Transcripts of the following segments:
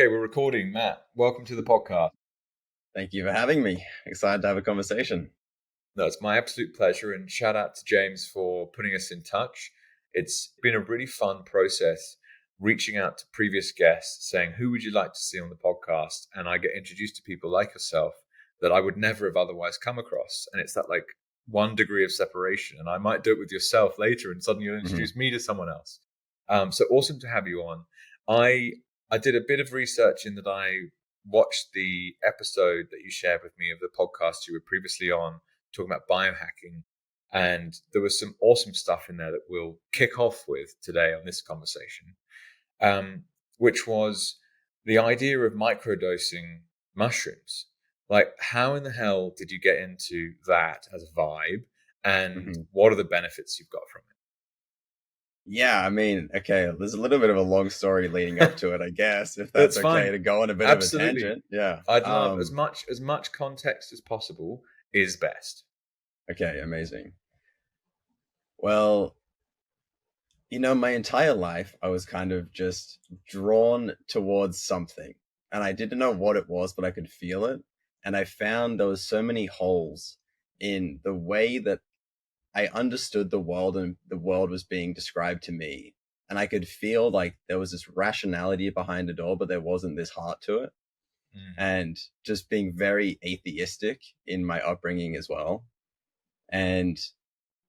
Okay, we're recording. Matt, welcome to the podcast. Thank you for having me. Excited to have a conversation. No, it's my absolute pleasure, and shout out to James for putting us in touch. It's been a really fun process reaching out to previous guests saying, who would you like to see on the podcast? And I get introduced to people like yourself that I would never have otherwise come across. And it's that like 1 degree of separation. And I might do it with yourself later, and suddenly you'll introduce me to someone else. So awesome to have you on. I did a bit of research in that I watched the episode that you shared with me of the podcast you were previously on, talking about biohacking. And there was some awesome stuff in there that we'll kick off with today on this conversation, which was the idea of microdosing mushrooms. Like, how in the hell did you get into that as a vibe? And what are the benefits you've got from it? Yeah, I mean, okay, there's a little bit of a long story leading up to it, I guess, if that's okay fine. to go on a bit Absolutely. of a tangent. Yeah. I'd love as much context as possible is best. Okay, amazing. Well, my entire life I was kind of just drawn towards something, and I didn't know what it was, but I could feel it. And I found there was so many holes in the way that I understood the world and the world was being described to me. And I could feel like there was this rationality behind it all, but there wasn't this heart to it. And just being very atheistic in my upbringing as well. And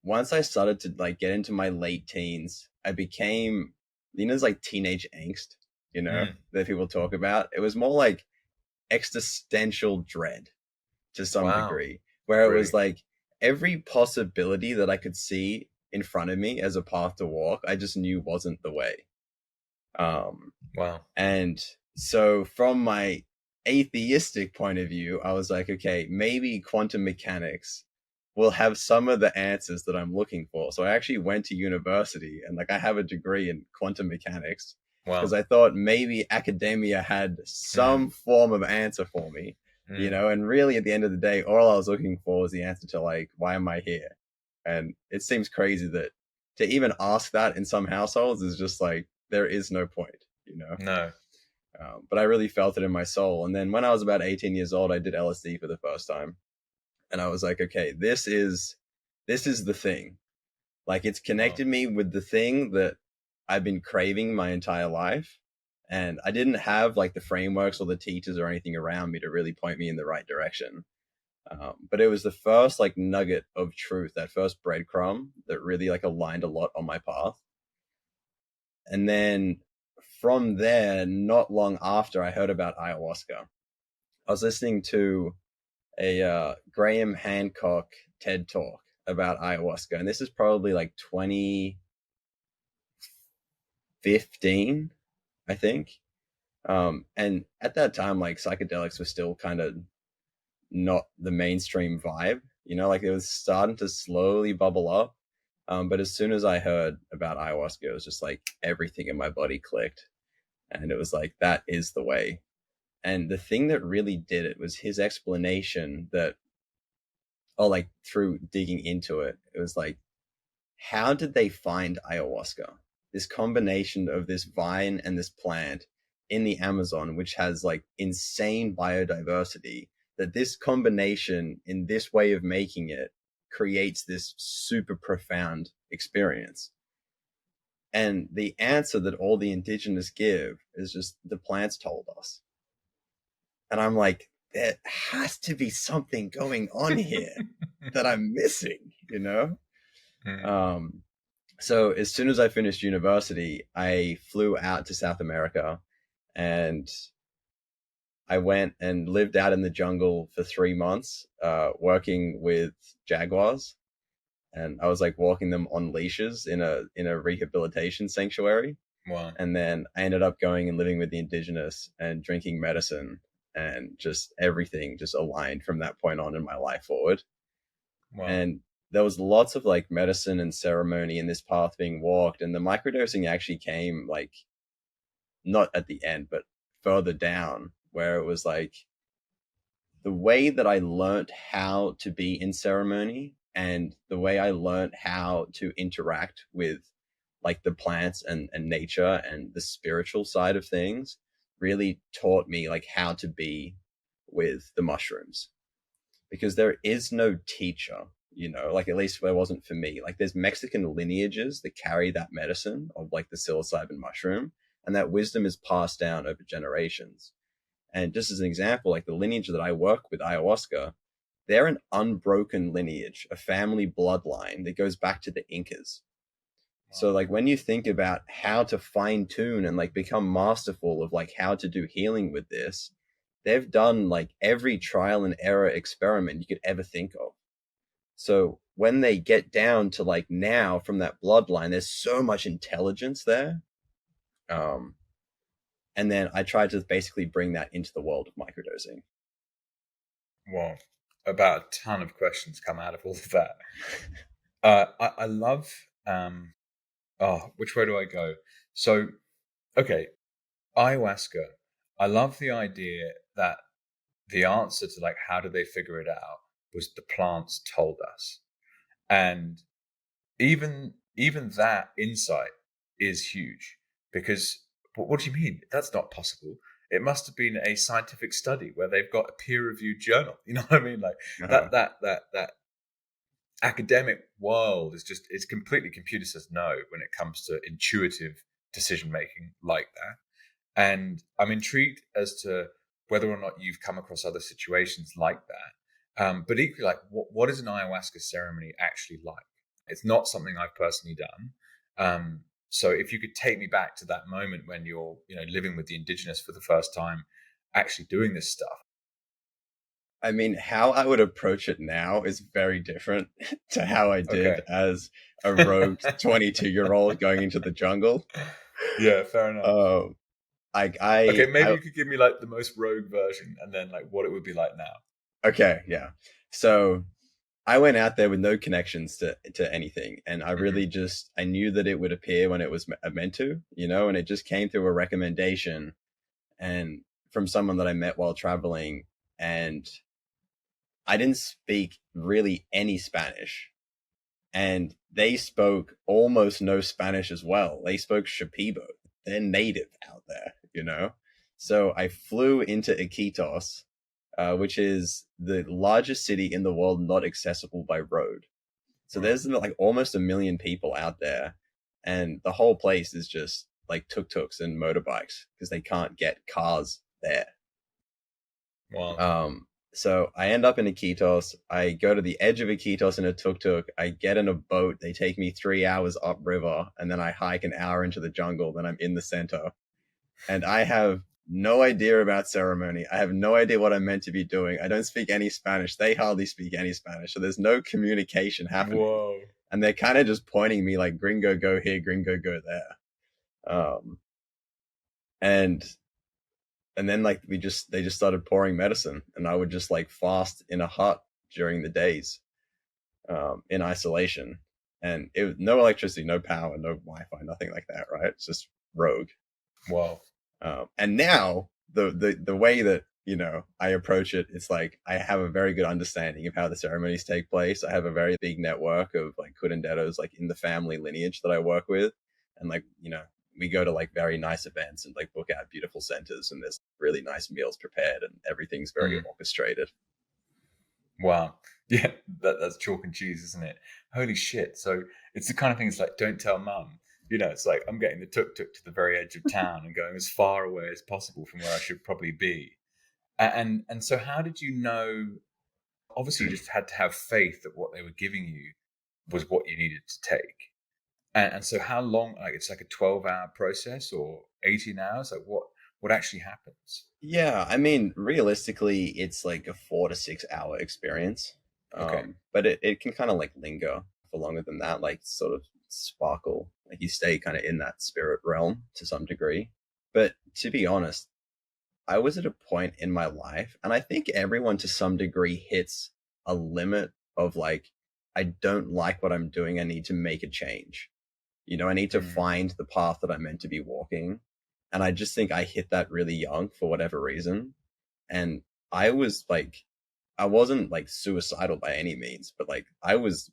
once I started to like get into my late teens, I became, there's like teenage angst, that people talk about. It was more like existential dread to some degree, where it was like, every possibility that I could see in front of me as a path to walk, I just knew wasn't the way. And so from my atheistic point of view, I was like, okay, maybe quantum mechanics will have some of the answers that I'm looking for. So I actually went to university and like I have a degree in quantum mechanics because I thought maybe academia had some form of answer for me. And really at the end of the day, all I was looking for was the answer to like, why am I here? And it seems crazy that to even ask that in some households is just like, there is no point, No. But I really felt it in my soul. And then when I was about 18 years old, I did LSD for the first time. And I was like, okay, this is the thing. Like it's connected me with the thing that I've been craving my entire life. And I didn't have like the frameworks or the teachers or anything around me to really point me in the right direction. But it was the first like nugget of truth, that first breadcrumb that really like aligned a lot on my path. And then from there, not long after I heard about ayahuasca, I was listening to a Graham Hancock TED talk about ayahuasca. And this is probably like 2015. I think. And at that time, like psychedelics were still kind of not the mainstream vibe, like it was starting to slowly bubble up. But as soon as I heard about ayahuasca, it was just like everything in my body clicked. And it was like, that is the way. And the thing that really did it was his explanation that, like through digging into it, it was like, how did they find ayahuasca? This combination of this vine and this plant in the Amazon, which has like insane biodiversity, that this combination in this way of making it creates this super profound experience. And the answer that all the indigenous give is just the plants told us. And I'm like, there has to be something going on here that I'm missing, So as soon as I finished university, I flew out to South America and I went and lived out in the jungle for 3 months, working with jaguars. And I was like walking them on leashes in a rehabilitation sanctuary. Wow. And then I ended up going and living with the indigenous and drinking medicine, and just everything just aligned from that point on in my life forward. Wow. And there was lots of like medicine and ceremony in this path being walked. And the microdosing actually came like not at the end, but further down, where it was like the way that I learned how to be in ceremony and the way I learned how to interact with like the plants and nature and the spiritual side of things really taught me like how to be with the mushrooms, because there is no teacher, like at least there wasn't for me. Like there's Mexican lineages that carry that medicine of like the psilocybin mushroom, and that wisdom is passed down over generations. And just as an example, like the lineage that I work with, ayahuasca, they're an unbroken lineage, a family bloodline that goes back to the Incas. So like when you think about how to fine tune and like become masterful of like how to do healing with this, they've done like every trial and error experiment you could ever think of. So when they get down to like now from that bloodline, there's so much intelligence there. And then I tried to basically bring that into the world of microdosing. Well, about a ton of questions come out of all of that. I love, which way do I go? So, okay, ayahuasca. I love the idea that the answer to like, how do they figure it out was the plants told us. And even that insight is huge, because what do you mean? That's not possible. It must have been a scientific study where they've got a peer-reviewed journal. You know what I mean? Like that academic world is just, it's completely computer says no when it comes to intuitive decision making like that. And I'm intrigued as to whether or not you've come across other situations like that. But equally, like, what is an ayahuasca ceremony actually like? It's not something I've personally done. So if you could take me back to that moment when you're, living with the Indigenous for the first time, actually doing this stuff. I mean, how I would approach it now is very different to how I did as a rogue 22-year-old going into the jungle. Yeah, fair enough. Okay, maybe you could give me like the most rogue version and then like what it would be like now. Okay, yeah. So I went out there with no connections to anything. And I really I knew that it would appear when it was meant to, and it just came through a recommendation and from someone that I met while traveling. And I didn't speak really any Spanish. And they spoke almost no Spanish as well. They spoke Shipibo. They're native out there, So I flew into Iquitos, which is the largest city in the world not accessible by road. So there's like almost 1 million people out there. And the whole place is just like tuk-tuks and motorbikes because they can't get cars there. Wow. So I end up in Iquitos. I go to the edge of Iquitos in a tuk-tuk. I get in a boat. They take me 3 hours upriver, and then I hike an hour into the jungle. Then I'm in the center. And I have no idea about ceremony. I have no idea what I'm meant to be doing. I don't speak any Spanish. They hardly speak any Spanish. So there's no communication happening. Whoa. And they're kind of just pointing me like, gringo, go here, gringo, go there. And then like they just started pouring medicine, and I would just like fast in a hut during the days, in isolation. And it was no electricity, no power, no Wi-Fi, nothing like that, right? It's just rogue. Wow. And now the way that, I approach it, it's like I have a very good understanding of how the ceremonies take place. I have a very big network of like curanderos like in the family lineage that I work with. And like, we go to like very nice events and like book out beautiful centers, and there's really nice meals prepared and everything's very orchestrated. Wow. Yeah, that's chalk and cheese, isn't it? Holy shit. So it's the kind of thing, it's like, don't tell mum. It's like I'm getting the tuk-tuk to the very edge of town and going as far away as possible from where I should probably be. And so how did you know? Obviously, you just had to have faith that what they were giving you was what you needed to take. And so how long, like it's like a 12-hour process or 18 hours? Like what actually happens? Yeah, I mean, realistically, it's like a 4 to 6 hour experience. Okay. But it can kind of like linger for longer than that, like sort of sparkle. Like you stay kind of in that spirit realm to some degree. But to be honest, I was at a point in my life, and I think everyone to some degree hits a limit of like, I don't like what I'm doing. I need to make a change. I need to find the path that I'm meant to be walking. And I just think I hit that really young for whatever reason. And I was like, I wasn't like suicidal by any means, but like I was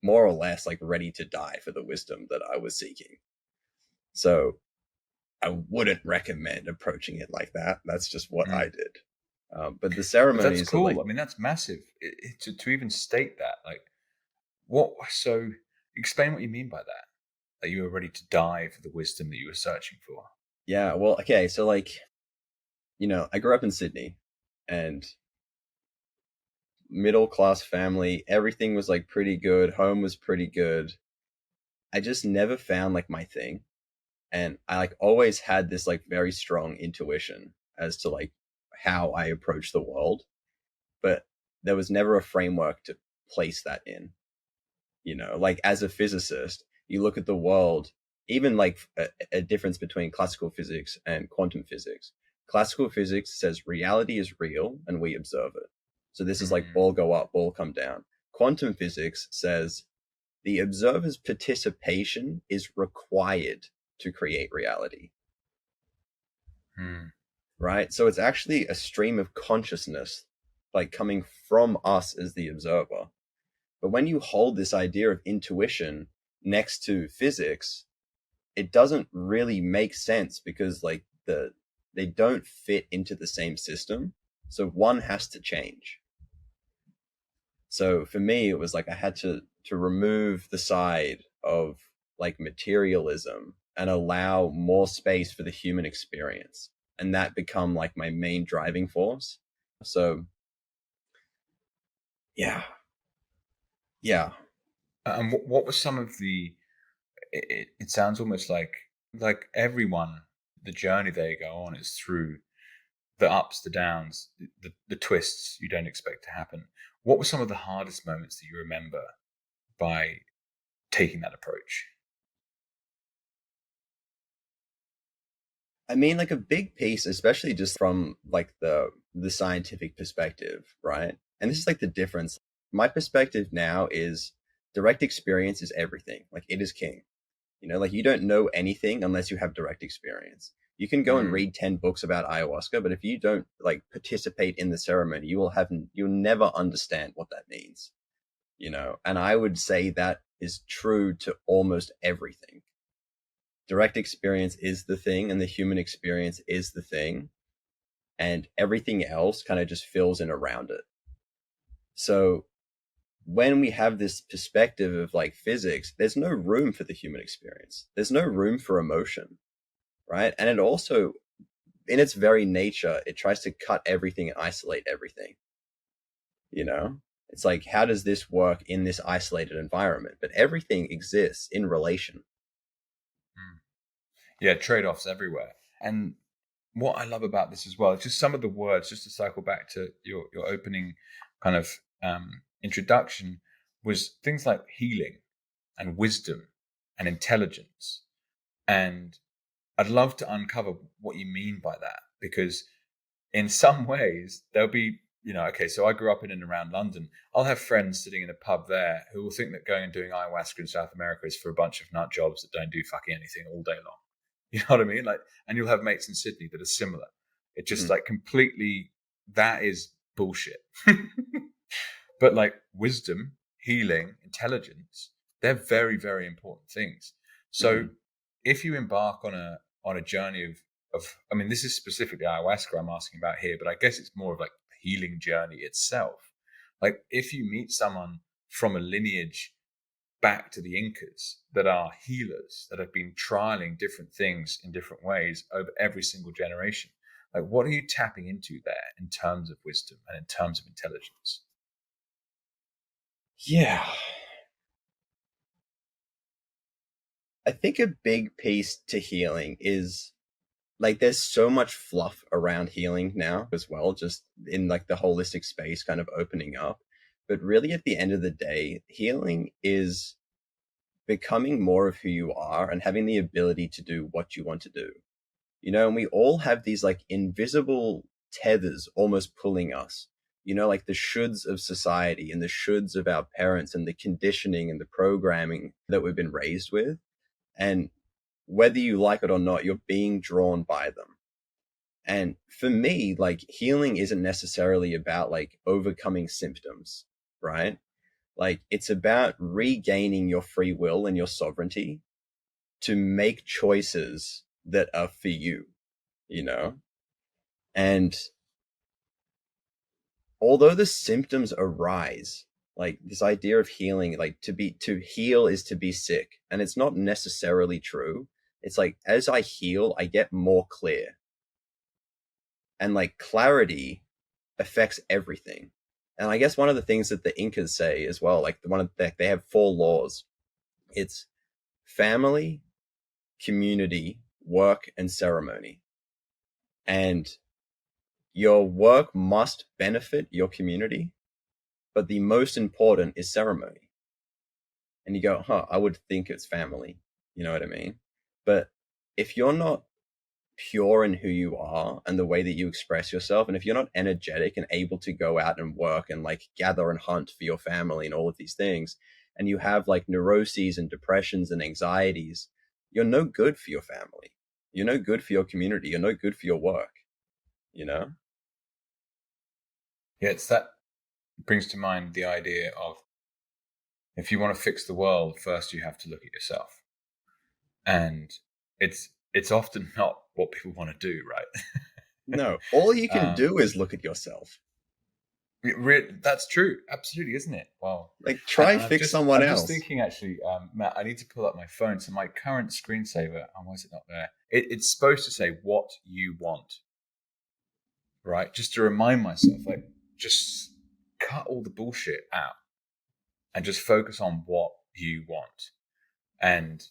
more or less like ready to die for the wisdom that I was seeking. So I wouldn't recommend approaching it like that. That's just what I Mm. did. But the But that's ceremonies are cool. like, I mean, that's massive. To even state that, like, what? So, explain what you mean by that. That you were ready to die for the wisdom that you were searching for. yeah, well, okay, so like, I grew up in Sydney, and middle class family, everything was like pretty good, home was pretty good. I just never found like my thing. And I like always had this like very strong intuition as to like how I approach the world, but there was never a framework to place that in. Like as a physicist, you look at the world, even like a difference between classical physics and quantum physics. Classical physics says reality is real and we observe it. So this is like Mm. ball go up, ball come down. Quantum physics says the observer's participation is required to create reality, Mm. right? So it's actually a stream of consciousness, like coming from us as the observer. But when you hold this idea of intuition next to physics, it doesn't really make sense because like they don't fit into the same system. So one has to change. So for me, it was like I had to remove the side of like materialism and allow more space for the human experience, and that become like my main driving force. So yeah, yeah. And what were some of the? It sounds almost like everyone, the journey they go on is through the ups, the downs, the twists you don't expect to happen. What were some of the hardest moments that you remember by taking that approach? I mean, like a big piece, especially just from like the scientific perspective, right? And this is like the difference. My perspective now is direct experience is everything. Like it is king. Like you don't know anything unless you have direct experience. You can go and Mm. read 10 books about ayahuasca, but if you don't like participate in the ceremony, you'll never understand what that means. And I would say that is true to almost everything. Direct experience is the thing, and the human experience is the thing, and everything else kind of just fills in around it. So when we have this perspective of like physics, there's no room for the human experience. There's no room for emotion, right? And it also, in its very nature, it tries to cut everything and isolate everything. You know, it's like, how does this work in this isolated environment? But everything exists in relation. Mm. Yeah, trade-offs everywhere. And what I love about this as well, just some of the words, just to cycle back to your opening kind of introduction, was things like healing and wisdom and intelligence. And I'd love to uncover what you mean by that, because in some ways there'll be, okay, so I grew up in and around London. I'll have friends sitting in a pub there who will think that going and doing ayahuasca in South America is for a bunch of nut jobs that don't do fucking anything all day long. You know what I mean? Like, and you'll have mates in Sydney that are similar. It just Mm-hmm. like completely, that is bullshit. But like wisdom, healing, intelligence, they're very, very important things. So Mm-hmm. if you embark on a journey of I mean, this is specifically ayahuasca I'm asking about here, but I guess it's more of like the healing journey itself. Like if you meet someone from a lineage back to the Incas that are healers that have been trialing different things in different ways over every single generation, like what are you tapping into there in terms of wisdom and in terms of intelligence? Yeah. I think a big piece to healing is like there's so much fluff around healing now as well, just in like the holistic space kind of opening up. But really, at the end of the day, healing is becoming more of who you are and having the ability to do what you want to do. And we all have these like invisible tethers almost pulling us, like the shoulds of society and the shoulds of our parents and the conditioning and the programming that we've been raised with. And whether you like it or not, you're being drawn by them. And for me, like healing isn't necessarily about like overcoming symptoms, right? Like it's about regaining your free will and your sovereignty to make choices that are for you, and although the symptoms arise, like this idea of healing, like to heal is to be sick, and it's not necessarily true. It's like as I heal, I get more clear, and like clarity affects everything. And I guess one of the things that the Incas say as well, like they have 4 laws. It's family, community, work, and ceremony. And your work must benefit your community, but the most important is ceremony. And you go, I would think it's family. You know what I mean? But if you're not pure in who you are and the way that you express yourself, and if you're not energetic and able to go out and work and like gather and hunt for your family and all of these things, and you have like neuroses and depressions and anxieties, you're no good for your family. You're no good for your community. You're no good for your work, Yeah, it's that brings to mind the idea of, if you want to fix the world, first you have to look at yourself. And it's often not what people want to do, right? No, all you can do is look at yourself. That's true, absolutely, isn't it? Wow. Like try fix someone else. I'm just thinking, actually, Matt, I need to pull up my phone. So my current screensaver, why is it not there? It's supposed to say what you want, right? Just to remind myself, like, just cut all the bullshit out and just focus on what you want. And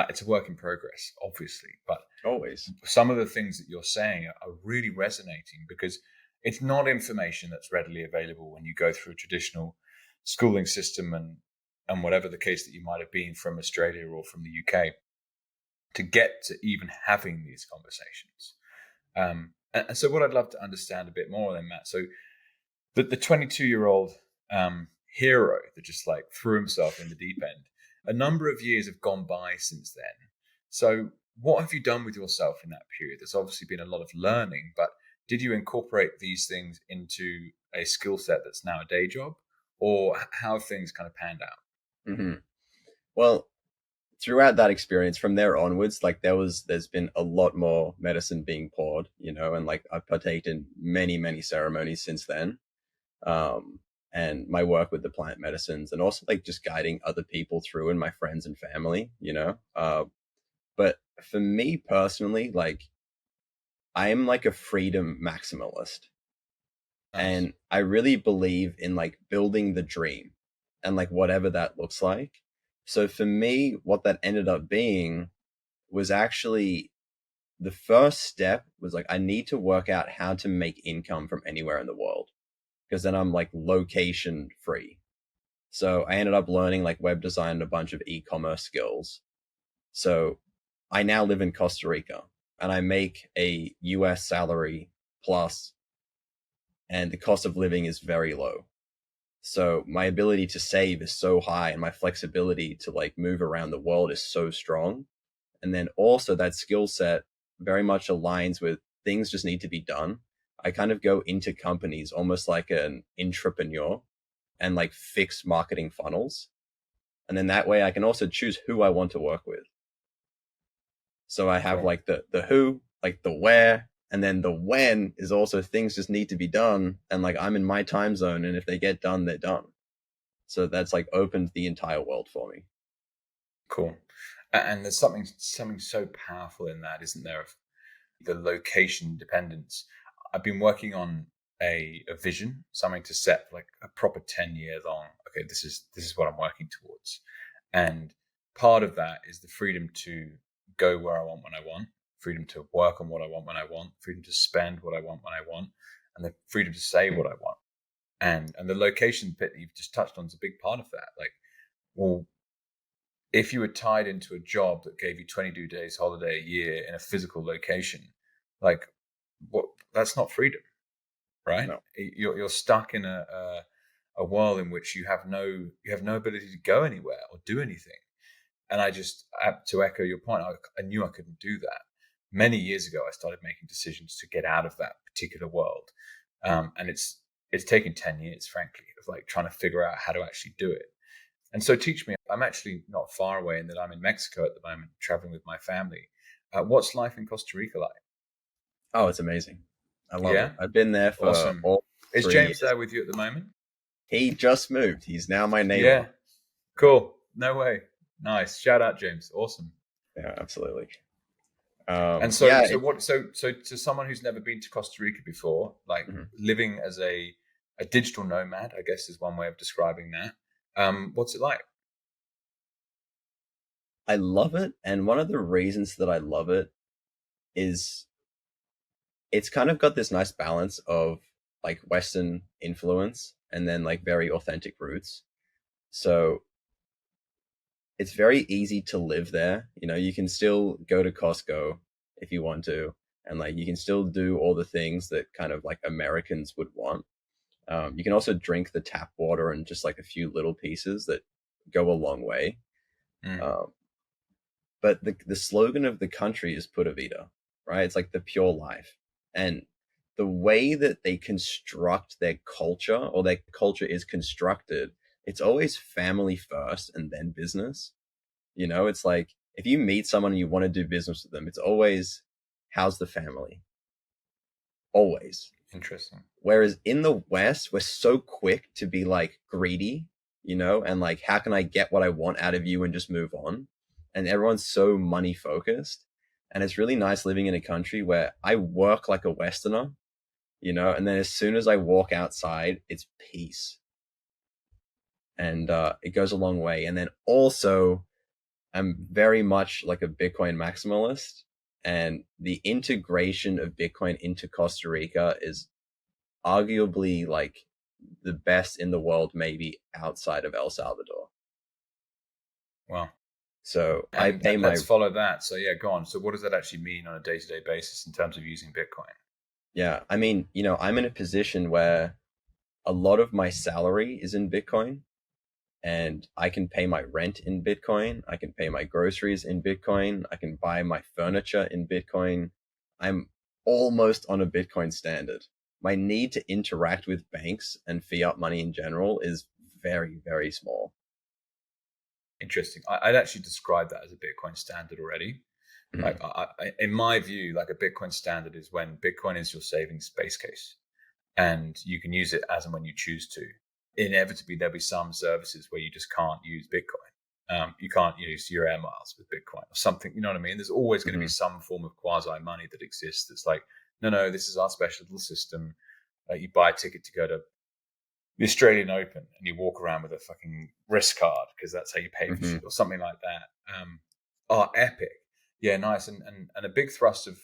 it's a work in progress, obviously, but always some of the things that you're saying are really resonating, because it's not information that's readily available when you go through a traditional schooling system and whatever the case that you might have been from Australia or from the UK, to get to even having these conversations. And so what I'd love to understand a bit more then, Matt, so the 22-year-old hero that just like threw himself in the deep end, a number of years have gone by since then. So what have you done with yourself in that period? There's obviously been a lot of learning, but did you incorporate these things into a skill set that's now a day job, or how have things kind of panned out? Mm-hmm. Well, throughout that experience, from there onwards, like there's been a lot more medicine being poured, and like I've partaken in many ceremonies since then. And my work with the plant medicines, and also like just guiding other people through, and my friends and family, but for me personally, like I'm like a freedom maximalist. Nice. And I really believe in like building the dream and like whatever that looks like. So for me, what that ended up being was actually the first step was like, I need to work out how to make income from anywhere in the world, because then I'm like location free. So I ended up learning like web design and a bunch of e-commerce skills. So I now live in Costa Rica and I make a US salary plus, and the cost of living is very low. So my ability to save is so high, and my flexibility to like move around the world is so strong. And then also that skill set very much aligns with things just need to be done. I kind of go into companies almost like an entrepreneur and like fix marketing funnels. And then that way I can also choose who I want to work with. So I have like the who, like the where, and then the when is also things just need to be done. And like I'm in my time zone, and if they get done, they're done. So that's like opened the entire world for me. Cool. And there's something so powerful in that, isn't there? Of the location dependence. I've been working on a vision, something to set like a proper 10 years long. Okay, this is what I'm working towards. And part of that is the freedom to go where I want when I want, freedom to work on what I want when I want, freedom to spend what I want when I want, and the freedom to say what I want. And the location bit that you've just touched on is a big part of that. Like, well, if you were tied into a job that gave you 22 days holiday a year in a physical location, like what? That's not freedom, right? No. You're stuck in a world in which you have no ability to go anywhere or do anything. And I just, to echo your point, I knew I couldn't do that. Many years ago, I started making decisions to get out of that particular world, and it's taken 10 years, frankly, of like trying to figure out how to actually do it. And so teach me. I'm actually not far away in that I'm in Mexico at the moment, traveling with my family. What's life in Costa Rica like? Oh, it's amazing. I love it. Yeah, I've been there for awesome. all Is 3 years. James there with you at the moment? He just moved. He's now my neighbor. Yeah, cool. No way. Nice. Shout out, James. Awesome. Yeah, absolutely. And Yeah, so to someone who's never been to Costa Rica before, like mhm. living as a digital nomad, I guess is one way of describing that. What's it like? I love it. And one of the reasons that I love it is it's kind of got this nice balance of like Western influence and then like very authentic roots. So it's very easy to live there. You know, you can still go to Costco if you want to, and like you can still do all the things that kind of like Americans would want. You can also drink the tap water and just like a few little pieces that go a long way. Mm, Um, but the slogan of the country is Pura Vida, right? It's like the pure life. And the way that they construct their culture, or their culture is constructed, it's always family first and then business. You know, it's like if you meet someone and you want to do business with them, it's always, how's the family? Always. interesting. Whereas in the West, we're so quick to be like greedy, you know, and like, how can I get what I want out of you and just move on? And everyone's so money focused. And it's really nice living in a country where I work like a Westerner, you know, and then as soon as I walk outside, it's peace. And it goes a long way. And then also, I'm very much like a Bitcoin maximalist. And the integration of Bitcoin into Costa Rica is arguably like the best in the world, maybe outside of El Salvador. Wow. So I And pay my, let's follow that. So yeah, go on. So what does that actually mean on a day-to-day basis in terms of using Bitcoin? yeah, I mean, you know, I'm in a position where a lot of my salary is in Bitcoin, and I can pay my rent in Bitcoin. I can pay my groceries in Bitcoin. I can buy my furniture in Bitcoin. I'm almost on a Bitcoin standard. My need to interact with banks and fiat money in general is very, very small. Interesting. I'd actually describe that as a Bitcoin standard already. Like Mhm. in my view, like a Bitcoin standard is when Bitcoin is your savings base case, and you can use it as and when you choose to. Inevitably, there'll be some services where you just can't use Bitcoin. You can't use your air miles with Bitcoin or something. You know what I mean? There's always going to be Mhm. some form of quasi money that exists. That's like, no, this is our special little system. You buy a ticket to go to the Australian Open and you walk around with a fucking wrist card because that's how you pay for shit Mhm. or something like that. Epic. Yeah, nice. And a big thrust of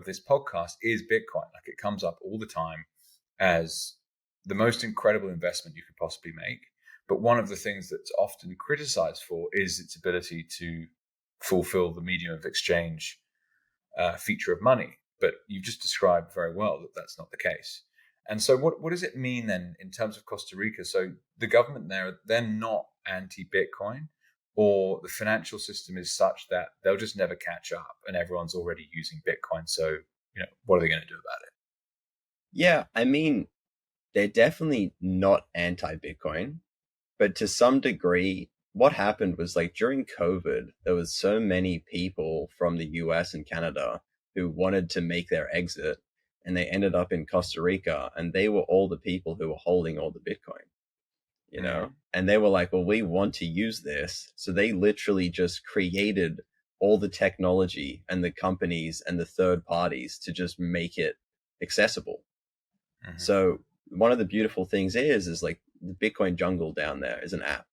this podcast is Bitcoin. Like it comes up all the time as the most incredible investment you could possibly make. But one of the things that's often criticized for is its ability to fulfill the medium of exchange feature of money. But you've just described very well that that's not the case. And so, what does it mean then in terms of Costa Rica? So the government there, they're not anti-Bitcoin, or the financial system is such that they'll just never catch up, and everyone's already using Bitcoin. So what are they going to do about it? Yeah, I mean, they're definitely not anti Bitcoin, but to some degree, what happened was like during COVID, there was so many people from the US and Canada who wanted to make their exit, and they ended up in Costa Rica, and they were all the people who were holding all the Bitcoin, you Mm, know? And they were like, well, we want to use this. So they literally just created all the technology and the companies and the third parties to just make it accessible. mhm. So one of the beautiful things is like the Bitcoin jungle down there is an app.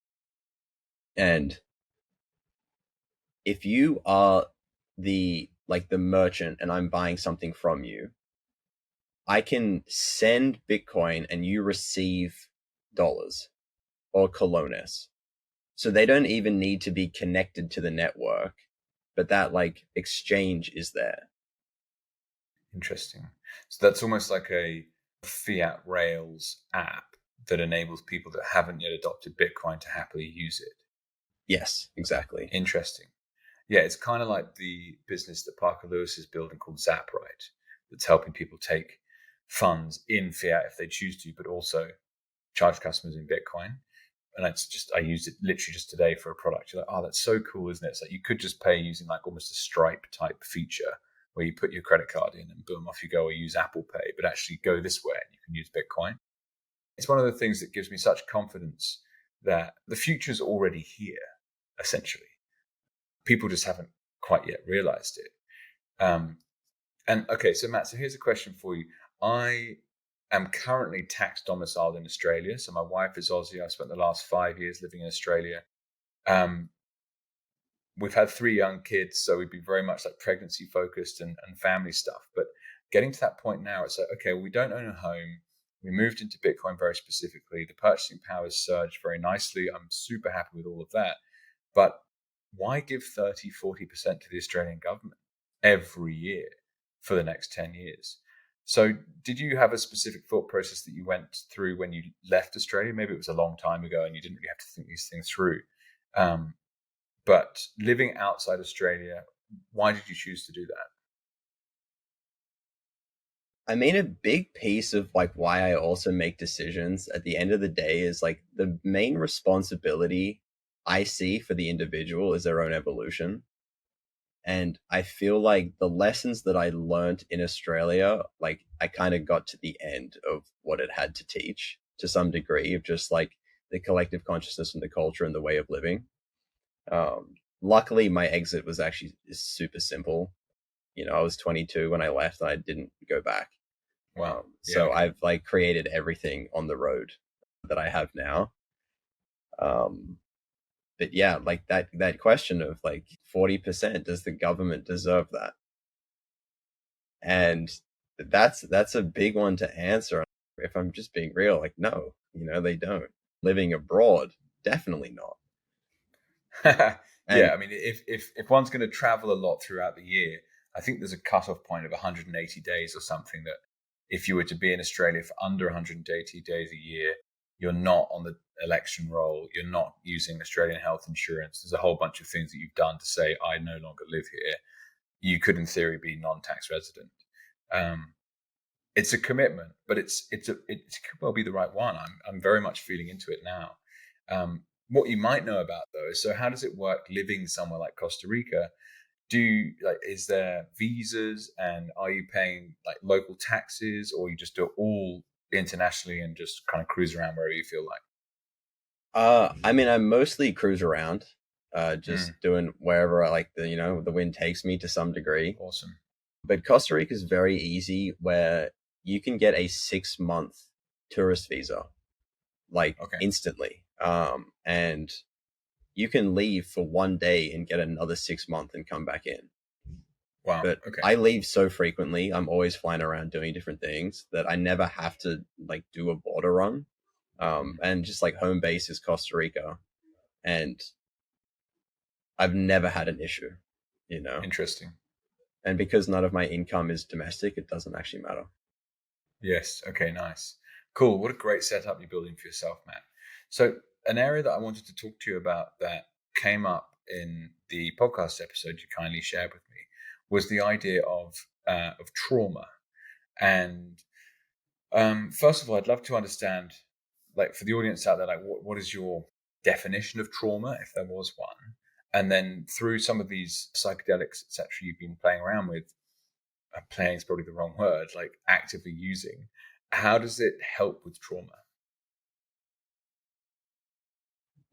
And if you are the merchant and I'm buying something from you, I can send Bitcoin and you receive dollars or colones. So they don't even need to be connected to the network, but that like exchange is there. Interesting. So that's almost like a fiat Rails app that enables people that haven't yet adopted Bitcoin to happily use it. Yes, exactly. Interesting. Yeah, it's kind of like the business that Parker Lewis is building called Zaprite, that's helping people take funds in fiat if they choose to, but also charge customers in Bitcoin. And I used it literally just today for a product. You're like, oh, that's so cool, isn't it? It's like you could just pay using like almost a Stripe type feature where you put your credit card in and boom, off you go, or use Apple Pay, but actually go this way and you can use Bitcoin. It's one of the things that gives me such confidence that the future is already here, essentially. People just haven't quite yet realized it. And okay, so Matt, so here's a question for you. I am currently tax domiciled in Australia. So my wife is Aussie. I've spent the last 5 years living in Australia. We've had 3 young kids, so we'd be very much like pregnancy focused and family stuff. But getting to that point now, it's like, okay, we don't own a home. We moved into Bitcoin very specifically. The purchasing power has surged very nicely. I'm super happy with all of that. But why give 30, 40% to the Australian government every year for the next 10 years? So did you have a specific thought process that you went through when you left Australia? Maybe it was a long time ago and you didn't really have to think these things through. But living outside Australia, why did you choose to do that? I mean, a big piece of like why I also make decisions at the end of the day is like the main responsibility I see for the individual is their own evolution. And I feel like the lessons that I learned in Australia, like I kind of got to the end of what it had to teach to some degree of just like the collective consciousness and the culture and the way of living. Luckily, my exit was actually super simple. You know, I was 22 when I left and I didn't go back. Wow. So okay. I've like created everything on the road that I have now. But yeah, like that question of like 40%, does the government deserve that? And that's a big one to answer. If I'm just being real, like, no, you know, they don't. Living abroad, definitely not. Yeah, I mean, if one's going to travel a lot throughout the year, I think there's a cutoff point of 180 days or something that if you were to be in Australia for under 180 days a year, you're not on the election roll, you're not using Australian health insurance. There's a whole bunch of things that you've done to say, I no longer live here. You could, in theory, be non-tax resident. It's a commitment, but it could well be the right one. I'm very much feeling into it now. What you might know about though is, so how does it work living somewhere like Costa Rica? Is there visas, and are you paying like local taxes, or you just do it all internationally and just kind of cruise around wherever you feel like? I mean, I mostly cruise around, just doing wherever I like the wind takes me to some degree. Awesome. But Costa Rica is very easy, where you can get a 6-month tourist visa, like instantly. And you can leave for 1 day and get another 6 months and come back in. Wow. But I leave so frequently, I'm always flying around doing different things, that I never have to like do a border run. And just like home base is Costa Rica, and I've never had an issue, you know. Interesting. And because none of my income is domestic, it doesn't actually matter. Yes. Okay, nice. Cool. What a great setup you're building for yourself, Matt. So an area that I wanted to talk to you about that came up in the podcast episode you kindly shared with me was the idea of trauma. And first of all, I'd love to understand, like for the audience out there, like what is your definition of trauma, if there was one? And then through some of these psychedelics, etc., you've been playing around with, playing is probably the wrong word, like actively using, how does it help with trauma?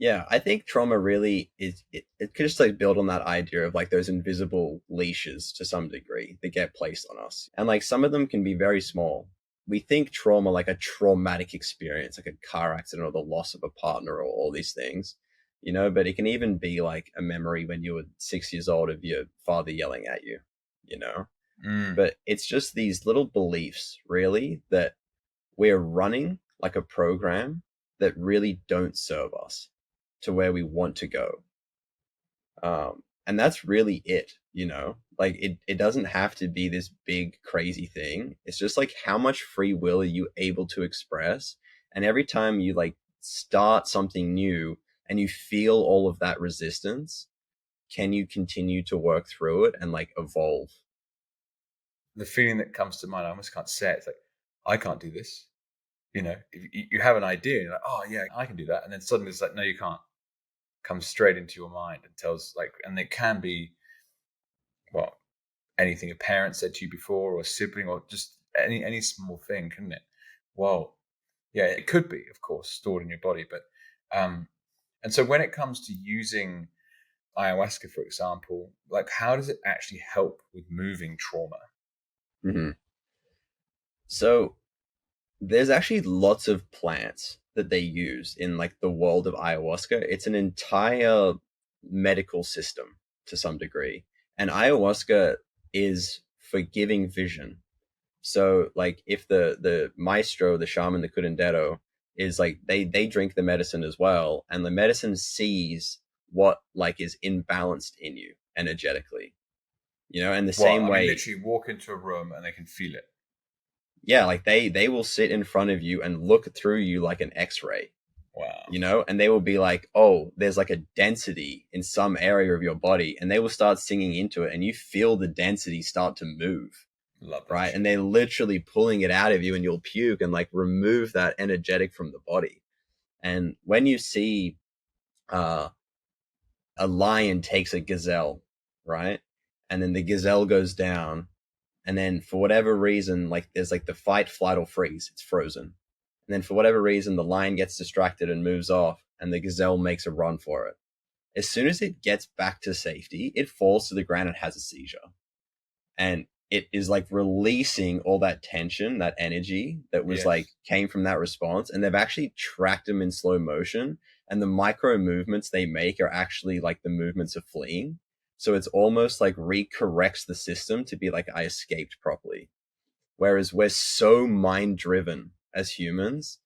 Yeah, I think trauma really is, it could just like build on that idea of like those invisible leashes to some degree that get placed on us. And like some of them can be very small. We think trauma like a traumatic experience, like a car accident or the loss of a partner or all these things, you know, but it can even be like a memory when you were 6 years old of your father yelling at you, you know. But it's just these little beliefs really that we're running like a program that really don't serve us to where we want to go. And that's really it, you know, like it doesn't have to be this big crazy thing. It's just like, how much free will are you able to express? And every time you like start something new and you feel all of that resistance, can you continue to work through it and like evolve? The feeling that comes to mind, I almost can't say it. It's like, I can't do this. you have an idea, and you're like, oh yeah, I can do that, and then suddenly it's like, no, you can't. Comes straight into your mind and tells and it can be, well, anything a parent said to you before, or a sibling, or just any small thing, couldn't it? Well, yeah, it could be, of course, stored in your body, but and so when it comes to using ayahuasca, for example, like how does it actually help with moving trauma? Mm-hmm. So there's actually lots of plants that they use in like the world of ayahuasca. It's an entire medical system to some degree. And ayahuasca is for giving vision. So like if the maestro, the shaman, the curandero is like they drink the medicine as well, and the medicine sees what like is imbalanced in you energetically. And the same way, literally walk into a room and they can feel it. Yeah, like they will sit in front of you and look through you like an X-ray. Wow. And they will be like, oh, there's like a density in some area of your body, and they will start singing into it, and you feel the density start to move. Love that. Right. Shit. And they're literally pulling it out of you, and you'll puke and like remove that energetic from the body. And when you see a lion takes a gazelle, right? And then the gazelle goes down, and then for whatever reason, like there's like the fight, flight, or freeze, it's frozen. And then for whatever reason, the lion gets distracted and moves off, and the gazelle makes a run for it. As soon as it gets back to safety, it falls to the ground and has a seizure. And it is like releasing all that tension, that energy that was like came from that response. And they've actually tracked them in slow motion. And the micro movements they make are actually like the movements of fleeing. So it's almost like recorrects the system to be like, I escaped properly. Whereas we're so mind driven as humans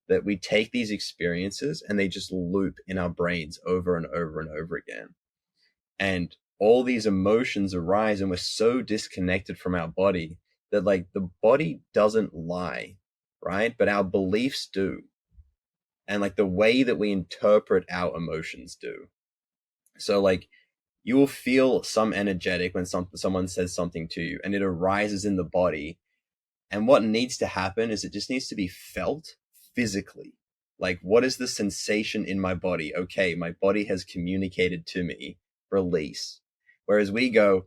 that we take these experiences and they just loop in our brains over and over and over again. And all these emotions arise, and we're so disconnected from our body that like the body doesn't lie, right? But our beliefs do. And like the way that we interpret our emotions do. So like you will feel some energetic when someone says something to you, and it arises in the body. And what needs to happen is it just needs to be felt physically. Like, what is the sensation in my body? Okay, my body has communicated to me, release. Whereas we go,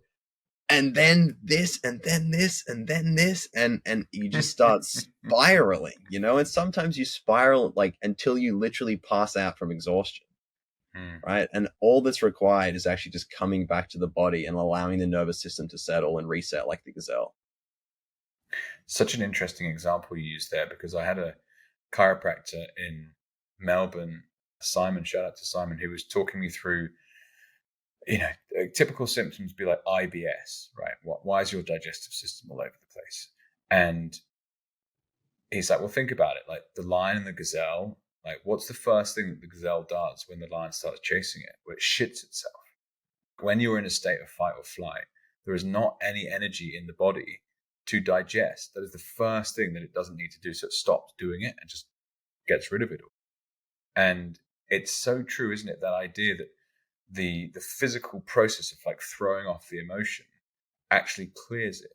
and then this, and then this, and then this, and you just start spiraling, and sometimes you spiral like until you literally pass out from exhaustion. Right? And all that's required is actually just coming back to the body and allowing the nervous system to settle and reset like the gazelle. Such an interesting example you used there, because I had a chiropractor in Melbourne, Simon, shout out to Simon, who was talking me through, typical symptoms be like IBS, right? Why is your digestive system all over the place? And he's like, well, think about it. Like the lion and the gazelle, like what's the first thing that the gazelle does when the lion starts chasing it? Well, it shits itself. When you're in a state of fight or flight, there is not any energy in the body to digest. That is the first thing that it doesn't need to do. So it stops doing it and just gets rid of it all. And it's so true, isn't it? That idea that the physical process of like throwing off the emotion actually clears it,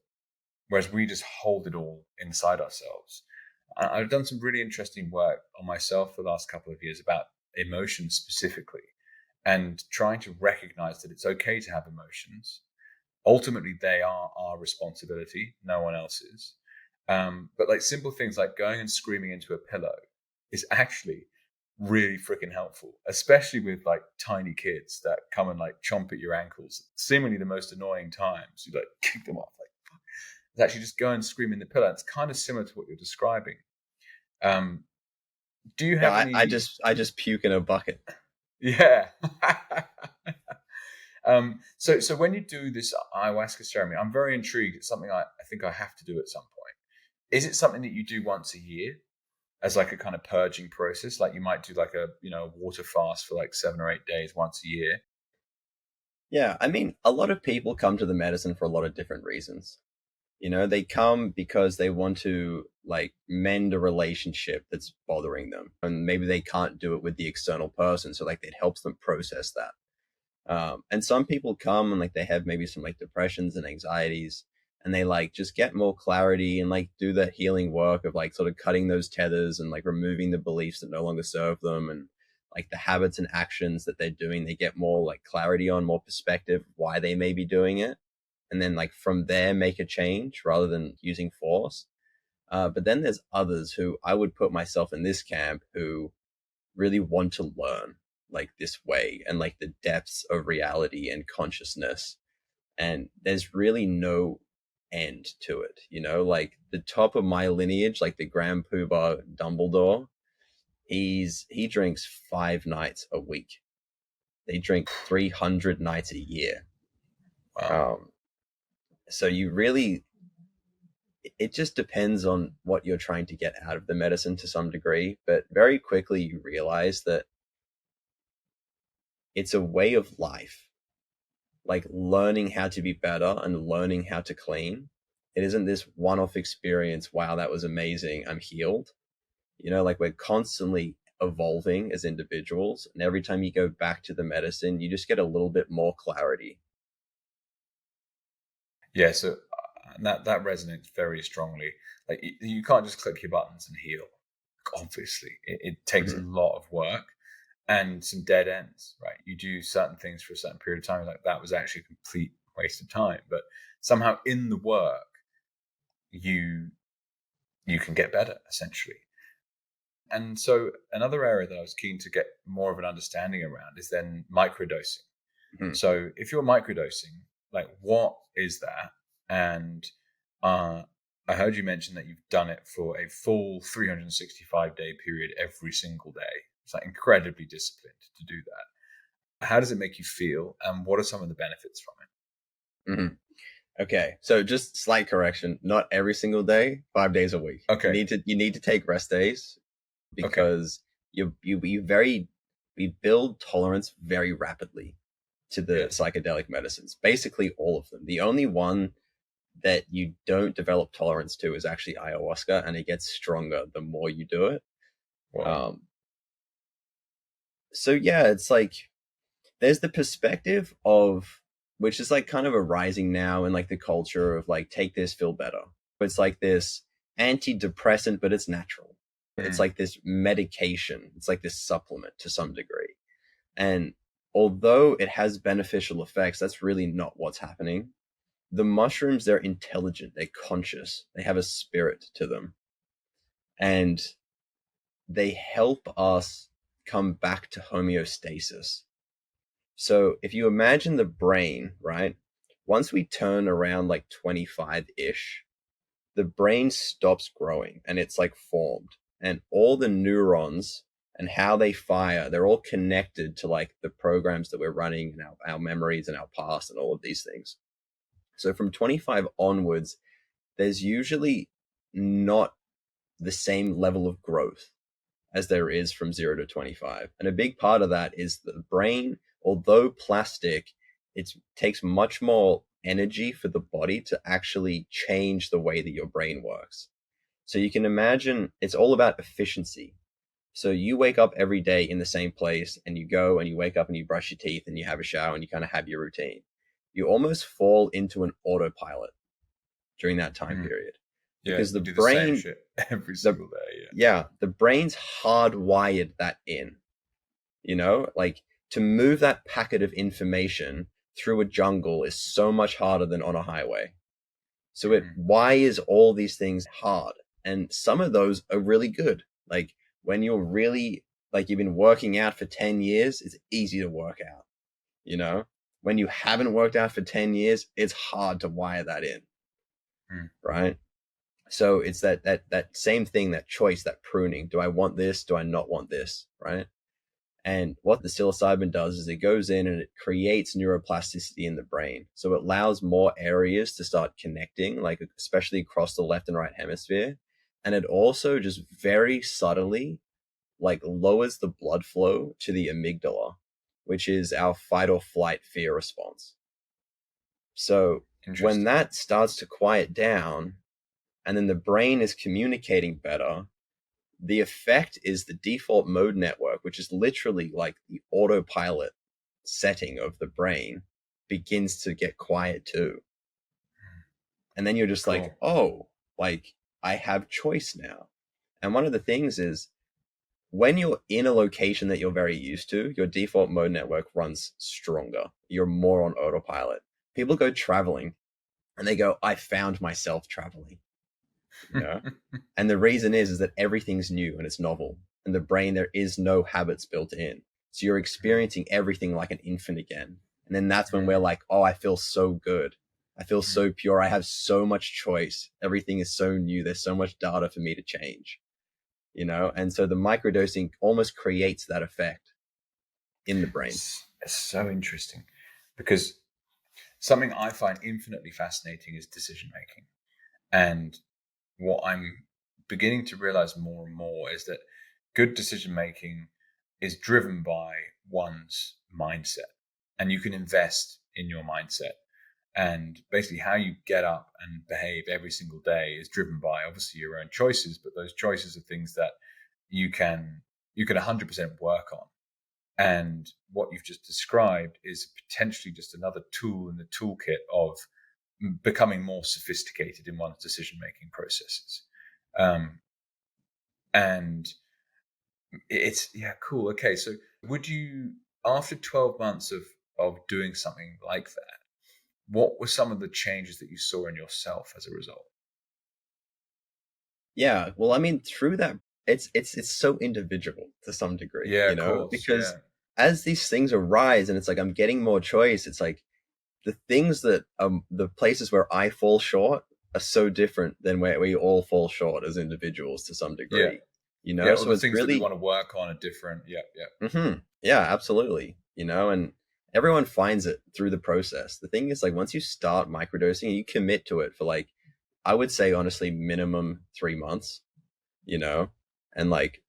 whereas we just hold it all inside ourselves. I've done some really interesting work on myself the last couple of years about emotions specifically, and trying to recognize that it's okay to have emotions. Ultimately, they are our responsibility, no one else's. But like simple things like going and screaming into a pillow is actually really freaking helpful, especially with like tiny kids that come and like chomp at your ankles, seemingly the most annoying times. You like kick them off. Like, it's actually just go and scream in the pillow. It's kind of similar to what you're describing. Do you have any? I just puke in a bucket. Yeah. So when you do this ayahuasca ceremony, I'm very intrigued. It's something I think I have to do at some point. Is it something that you do once a year as like a kind of purging process? Like you might do like a water fast for like 7 or 8 days once a year. Yeah, I mean, a lot of people come to the medicine for a lot of different reasons. They come because they want to like mend a relationship that's bothering them, and maybe they can't do it with the external person, so like it helps them process that. And some people come and like they have maybe some like depressions and anxieties, and they like just get more clarity and like do the healing work of like sort of cutting those tethers and like removing the beliefs that no longer serve them, and like the habits and actions that they're doing, they get more like clarity on, more perspective of why they may be doing it, and then like from there make a change rather than using force. But then there's others who I would put myself in this camp who really want to learn like this way and like the depths of reality and consciousness, and there's really no end to it, you know. Like the top of my lineage, like the Grand Poobah Dumbledore, he drinks 5 nights a week. They drink 300 nights a year. Wow. So you really, it just depends on what you're trying to get out of the medicine to some degree, but very quickly you realize that it's a way of life, like learning how to be better and learning how to clean. It isn't this one-off experience. Wow, that was amazing, I'm healed. You know, like we're constantly evolving as individuals, and every time you go back to the medicine, you just get a little bit more clarity. Yeah, so that resonates very strongly. Like you can't just click your buttons and heal. Obviously, it takes a lot of work and some dead ends, right? You do certain things for a certain period of time, like that was actually a complete waste of time. But somehow in the work, you can get better, essentially. And so another area that I was keen to get more of an understanding around is then microdosing. So if you're microdosing, like what is that? And I heard you mention that you've done it for a full 365-day period every single day. It's like incredibly disciplined to do that. How does it make you feel, and what are some of the benefits from it? Okay, so just slight correction: not every single day, 5 days a week. Okay, you need to take rest days, because we build tolerance very rapidly to the psychedelic medicines, basically all of them. The only one that you don't develop tolerance to is actually ayahuasca, and it gets stronger the more you do it. Wow. So yeah, it's like there's the perspective of, which is like kind of arising now in like the culture of like, take this, feel better. It's like this antidepressant, but it's natural. It's like this medication. It's like this supplement to some degree. And although it has beneficial effects, that's really not what's happening. The mushrooms, they're intelligent, they're conscious, they have a spirit to them. And they help us come back to homeostasis. So if you imagine the brain, right? Once we turn around like 25-ish, the brain stops growing and it's like formed. And all the neurons and how they fire, they're all connected to like the programs that we're running and our memories and our past and all of these things. So from 25 onwards, there's usually not the same level of growth as there is from 0 to 25. And a big part of that is the brain, although plastic, it takes much more energy for the body to actually change the way that your brain works. So you can imagine it's all about efficiency. So you wake up every day in the same place, and you go and you wake up and you brush your teeth and you have a shower and you kind of have your routine. You almost fall into an autopilot during that time period. Because the brain, the same shit every single day. Yeah, the brain's hardwired that in. You know, like to move that packet of information through a jungle is so much harder than on a highway. So it wires all these things hard. And some of those are really good. Like when you're really, like you've been working out for 10 years, it's easy to work out. You know, when you haven't worked out for 10 years, it's hard to wire that in. Right? So it's that same thing, that choice, that pruning. Do I want this? Do I not want this? Right? And what the psilocybin does is it goes in and it creates neuroplasticity in the brain. So it allows more areas to start connecting, like especially across the left and right hemisphere. And it also just very subtly like lowers the blood flow to the amygdala, which is our fight or flight fear response. So when that starts to quiet down and then the brain is communicating better, the effect is the default mode network, which is literally like the autopilot setting of the brain, begins to get quiet too. And then you're just like, Cool. oh, like I have choice now. And one of the things is when you're in a location that you're very used to, your default mode network runs stronger. You're more on autopilot. People go traveling and they go, I found myself traveling, you know? And the reason is that everything's new and it's novel. And the brain, there is no habits built in. So you're experiencing everything like an infant again. And then that's when we're like, oh, I feel so good. I feel so pure. I have so much choice. Everything is so new. There's so much data for me to change, you know? And so the microdosing almost creates that effect in the brain. It's so interesting, because something I find infinitely fascinating is decision making. And what I'm beginning to realize more and more is that good decision making is driven by one's mindset, and you can invest in your mindset. And basically how you get up and behave every single day is driven by obviously your own choices, but those choices are things that you can 100% work on. And what you've just described is potentially just another tool in the toolkit of becoming more sophisticated in one's decision-making processes. And it's, cool. Okay. So would you, after 12 months of doing something like that, what were some of the changes that you saw in yourself as a result? Yeah. Well, I mean, through that, it's so individual to some degree, Yeah, you of know, course. because as these things arise and it's like, I'm getting more choice. It's like the things that, the places where I fall short are so different than where we all fall short as individuals to some Yeah. degree, you know? Yeah. All So the it's things that we really, want to work on are different. Yeah. Yeah. yeah, absolutely. You know, and everyone finds it through the process. The thing is, like, once you start microdosing and you commit to it for like, I would say honestly, minimum 3 months, you know, and like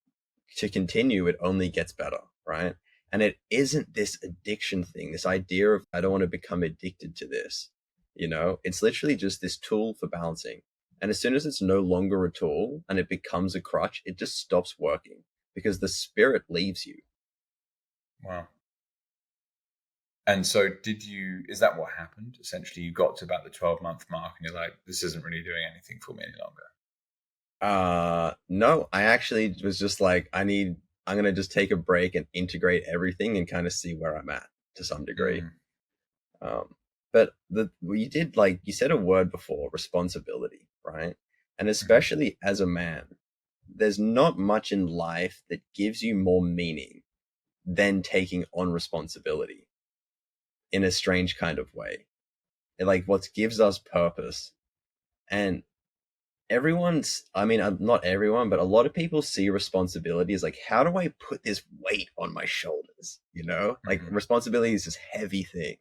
to continue, it only gets better, right? And it isn't this addiction thing, this idea of I don't want to become addicted to this, you know, it's literally just this tool for balancing. And as soon as it's no longer a tool and it becomes a crutch, it just stops working because the spirit leaves you. Wow. And so is that what happened? Essentially, you got to about the 12-month mark and you're like, this isn't really doing anything for me any longer. No, I actually was just like, I'm going to just take a break and integrate everything and kind of see where I'm at to some degree. But you did, like, you said a word before, responsibility, right? And especially as a man, there's not much in life that gives you more meaning than taking on responsibility in a strange kind of way. Like what gives us purpose. And I mean, not everyone, but a lot of people see responsibility as like, how do I put this weight on my shoulders? You know, like responsibility is this heavy thing.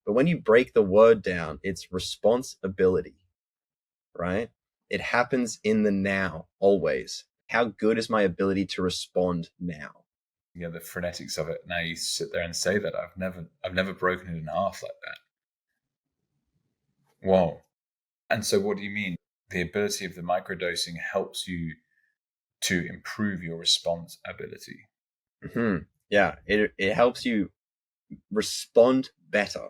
But when you break the word down, it's responsibility, right? It happens in the now, always. How good is my ability to respond now? Yeah, the phonetics of it. Now you sit there and say that I've never broken it in half like that. Whoa. And so what do you mean? The ability of the microdosing helps you to improve your response ability. Yeah, it helps you respond better.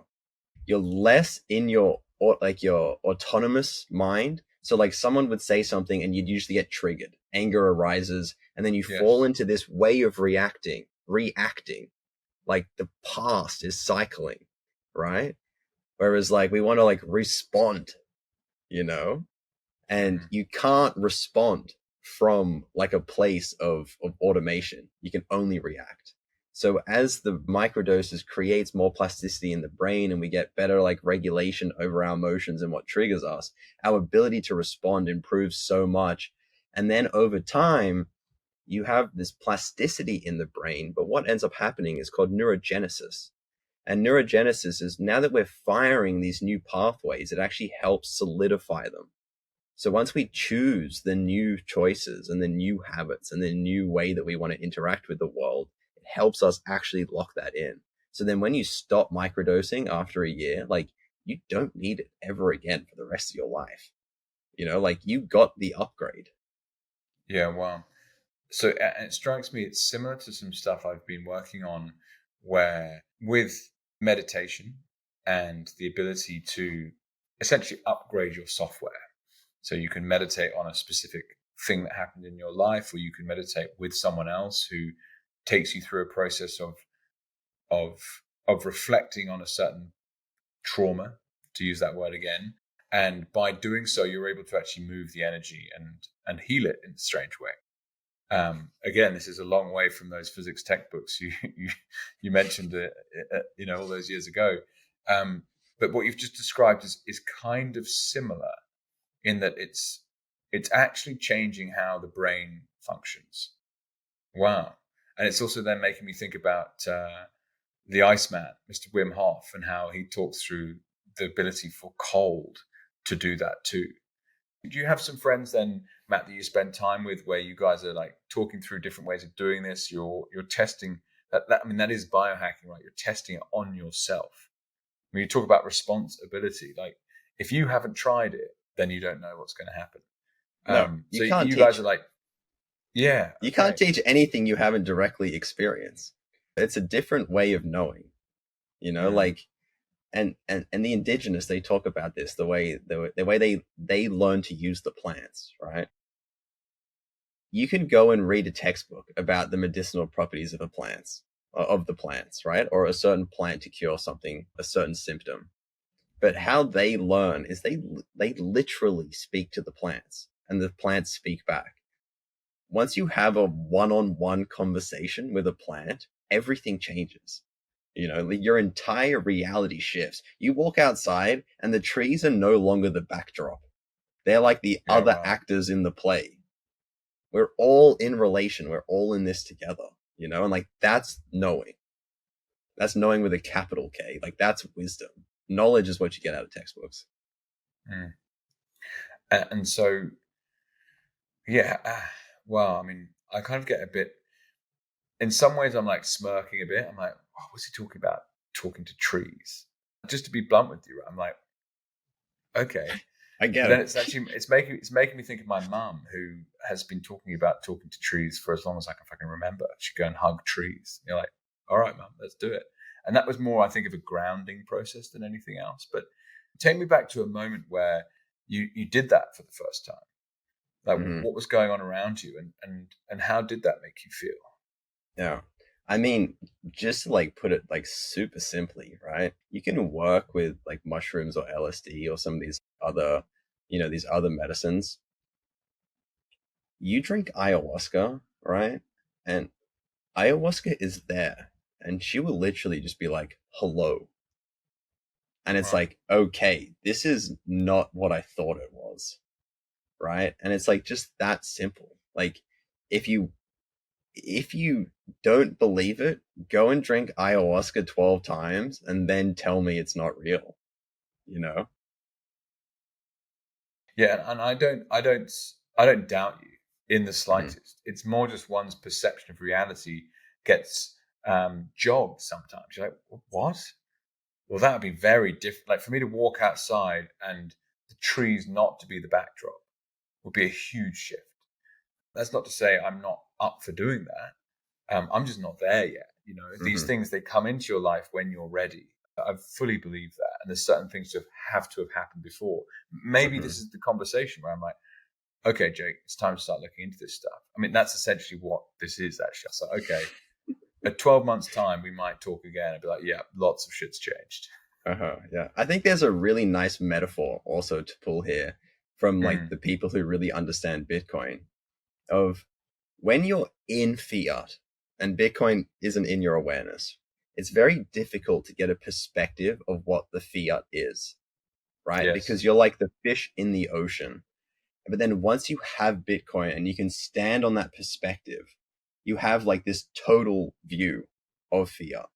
You're less in your autonomous mind. So like someone would say something and you'd usually get triggered. Anger arises and then you fall into this way of reacting. Like the past is cycling, right? Whereas like we want to like respond, you know, and you can't respond from like a place of automation. You can only react. So as the microdoses creates more plasticity in the brain and we get better like regulation over our emotions and what triggers us, our ability to respond improves so much. And then over time, you have this plasticity in the brain, but what ends up happening is called neurogenesis. And neurogenesis is now that we're firing these new pathways, it actually helps solidify them. So once we choose the new choices and the new habits and the new way that we want to interact with the world, it helps us actually lock that in. So then when you stop microdosing after a year, like you don't need it ever again for the rest of your life. You know, like you got the upgrade. Yeah, wow. So it strikes me it's similar to some stuff I've been working on where with meditation and the ability to essentially upgrade your software. So you can meditate on a specific thing that happened in your life, or you can meditate with someone else who takes you through a process of reflecting on a certain trauma, to use that word again. And by doing so, you're able to actually move the energy and heal it in a strange way. Again, this is a long way from those physics textbooks you mentioned, all those years ago. But what you've just described is kind of similar in that it's actually changing how the brain functions. Wow. And it's also then making me think about the Iceman, Mr. Wim Hof, and how he talks through the ability for cold to do that too. Do you have some friends then, Matt, that you spend time with where you guys are like talking through different ways of doing this? You're testing that. I mean, that is biohacking, right? You're testing it on yourself. When you talk about responsibility, like if you haven't tried it, then you don't know what's going to happen. No, you can't. You guys are like, yeah, you can't teach anything you haven't directly experienced. It's a different way of knowing, like, and the Indigenous, they talk about this, the way they learn to use the plants, right? You can go and read a textbook about the medicinal properties of the plants, right? Or a certain plant to cure something, a certain symptom. But how they learn is they literally speak to the plants, and the plants speak back. Once you have a one-on-one conversation with a plant, everything changes. Your entire reality shifts. You walk outside and the trees are no longer the backdrop. They're like the other actors in the play. We're all in relation. We're all in this together, and like, that's knowing. That's knowing with a capital K. Like, that's wisdom. Knowledge is what you get out of textbooks. And so, yeah, well, I mean, I kind of get a bit, in some ways I'm like smirking a bit. I'm like, oh, what's he talking about? Talking to trees. Just to be blunt with you, I'm like, okay. I get then it. It's making me think of my mum, who has been talking about talking to trees for as long as I can fucking remember. She'd go and hug trees. You're like, all right, mum, let's do it. And that was more, I think, of a grounding process than anything else. But take me back to a moment where you did that for the first time. Like, what was going on around you, and how did that make you feel? Yeah. I mean, just to like put it like super simply, right? You can work with like mushrooms or LSD or some of these other, these other medicines. You drink ayahuasca, right? And ayahuasca is there, and she will literally just be like, hello. And it's like, okay, this is not what I thought it was. Right. And it's like just that simple. Like, if you don't believe it, go and drink ayahuasca 12 times and then tell me it's not real. Yeah, and I don't doubt you in the slightest. It's more just one's perception of reality gets jogged sometimes. You're like, what? Well, that would be very different. Like, for me to walk outside and the trees not to be the backdrop would be a huge shift. That's not to say I'm not up for doing that. I'm just not there yet. These things, they come into your life when you're ready. I fully believe that. And there's certain things that have to have happened before. Maybe this is the conversation where I'm like, okay, Jake, it's time to start looking into this stuff. I mean, that's essentially what this is, actually. So, okay, at 12 months' time, we might talk again and be like, yeah, lots of shit's changed. Yeah. I think there's a really nice metaphor also to pull here from like the people who really understand Bitcoin, of when you're in fiat and Bitcoin isn't in your awareness, it's very difficult to get a perspective of what the fiat is, right? Yes. Because you're like the fish in the ocean. But then once you have Bitcoin and you can stand on that perspective, you have like this total view of fiat.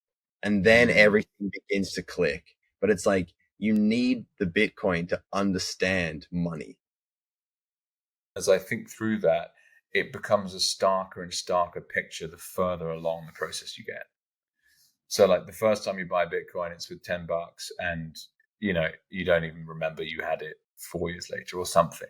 And then everything begins to click. But it's like, you need the Bitcoin to understand money. As I think through that, it becomes a starker and starker picture the further along the process you get. So like the first time you buy Bitcoin, it's with $10 and, you don't even remember you had it 4 years later or something.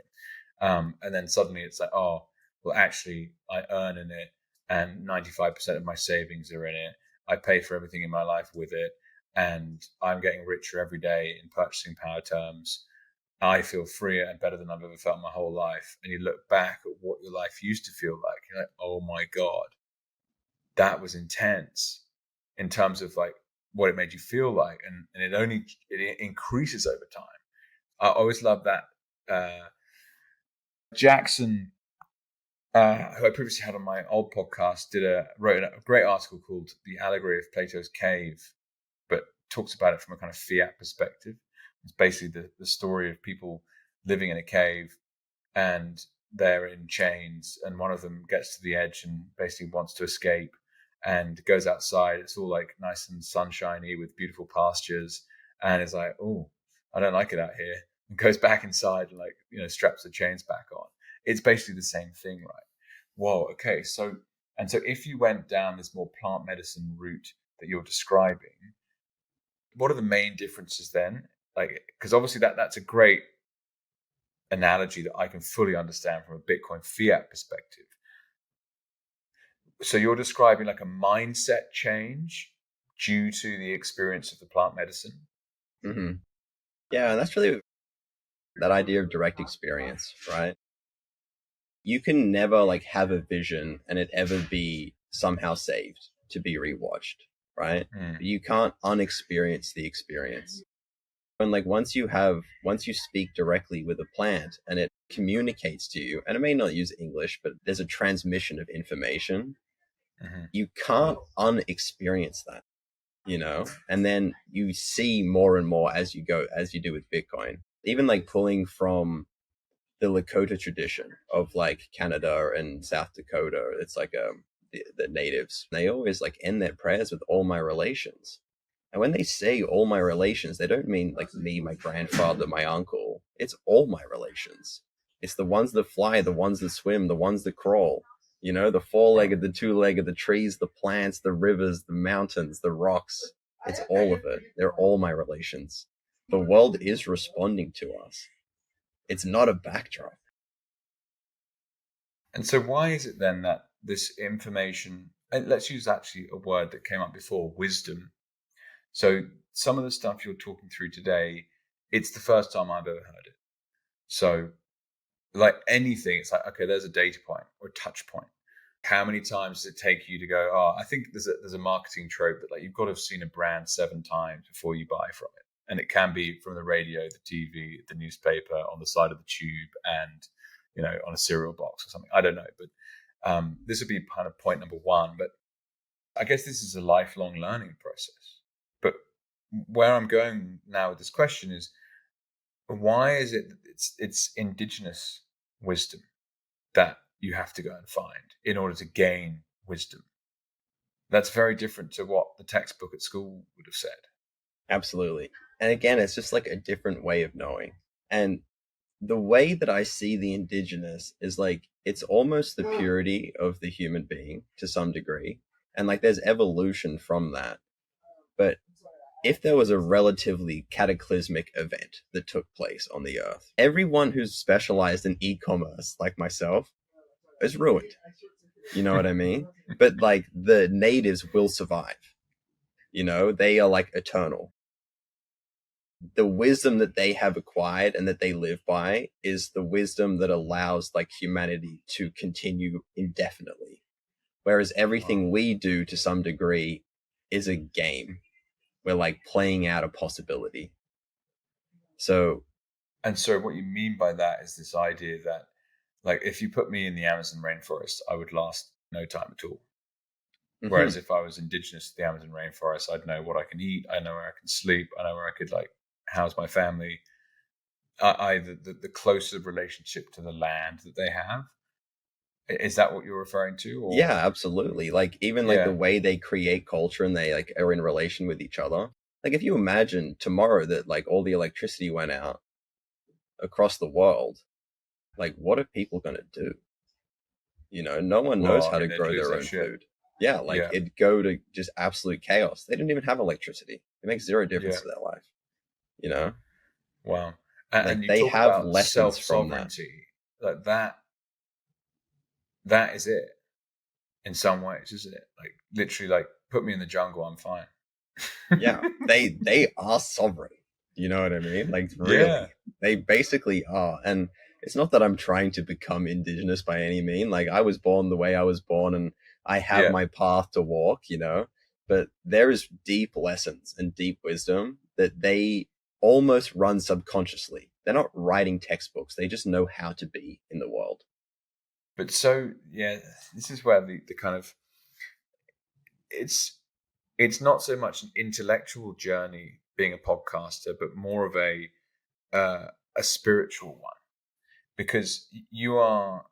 And then suddenly it's like, oh, well, actually I earn in it and 95% of my savings are in it. I pay for everything in my life with it. And I'm getting richer every day in purchasing power terms. I feel freer and better than I've ever felt my whole life. And you look back at what your life used to feel like, you're like, oh my God, that was intense in terms of like what it made you feel like. And it increases over time. I always love that. Jackson, who I previously had on my old podcast, wrote a great article called "The Allegory of Plato's Cave," but talks about it from a kind of fiat perspective. It's basically the story of people living in a cave, and they're in chains, and one of them gets to the edge and basically wants to escape, and goes outside. It's all like nice and sunshiny with beautiful pastures, and is like, oh, I don't like it out here, and goes back inside and like, straps the chains back on. It's basically the same thing, right? Whoa, okay. So if you went down this more plant medicine route that you're describing, what are the main differences then? Like, because obviously that's a great analogy that I can fully understand from a Bitcoin fiat perspective. So you're describing like a mindset change due to the experience of the plant medicine? Mm-hmm. Yeah, that's really that idea of direct experience, right? You can never like have a vision and it ever be somehow saved to be rewatched, right? You can't unexperience the experience. And like once you speak directly with a plant and it communicates to you, and it may not use English, but there's a transmission of information, you can't unexperience that, and then you see more and more as you go, as you do with Bitcoin. Even like pulling from the Lakota tradition of like Canada and South Dakota, it's like the natives, they always like end their prayers with all my relations. And when they say all my relations, they don't mean like me, my grandfather, my uncle. It's all my relations. It's the ones that fly, the ones that swim, the ones that crawl, the four-legged, the two-legged, the trees, the plants, the rivers, the mountains, the rocks. It's all of it. They're all my relations. The world is responding to us. It's not a backdrop. And so why is it then that this information, and let's use actually a word that came up before, wisdom. So some of the stuff you're talking through today, it's the first time I've ever heard it. So like anything, it's like, okay, there's a data point or a touch point. How many times does it take you to go, oh, I think there's a marketing trope that like you've got to have seen a brand 7 times before you buy from it. And it can be from the radio, the TV, the newspaper, on the side of the tube, and on a cereal box or something. I don't know, but this would be kind of point number 1. But I guess this is a lifelong learning process. But where I'm going now with this question is, why is it that it's indigenous wisdom that you have to go and find in order to gain wisdom? That's very different to what the textbook at school would have said. Absolutely. And again, it's just like a different way of knowing. And the way that I see the indigenous is like, it's almost the purity of the human being to some degree. And like, there's evolution from that. But if there was a relatively cataclysmic event that took place on the earth, everyone who's specialized in e-commerce, like myself, is ruined. You know what I mean? But like the natives will survive. They are like eternal. The wisdom that they have acquired and that they live by is the wisdom that allows like humanity to continue indefinitely. Whereas everything we do to some degree is a game. We're like playing out a possibility. So what you mean by that is this idea that like if you put me in the Amazon rainforest, I would last no time at all. Whereas if I was indigenous to the Amazon rainforest, I'd know what I can eat, I know where I can sleep, I know where I could like house my family. The closer relationship to the land that they have. Is that what you're referring to? Or? Yeah, absolutely. Like even like the way they create culture and they like are in relation with each other. Like if you imagine tomorrow that like all the electricity went out across the world, like what are people going to do? No one knows how to grow their own food. Yeah, like it'd go to just absolute chaos. They didn't even have electricity. It makes zero difference to their life. Wow. And like they have lessons from that. Like that is it in some ways, isn't it? Like literally like put me in the jungle, I'm fine. Yeah, they are sovereign. You know what I mean? Like, Yeah. really, they basically are. And it's not that I'm trying to become Indigenous by any mean. Like, I was born the way I was born, and I have Yeah. my path to walk, you know. But there is deep lessons and deep wisdom that they almost run subconsciously. They're not writing textbooks. They just know how to be in the world. But so, yeah, this is where the kind of, it's not so much an intellectual journey being a podcaster, but more of a spiritual one, because you're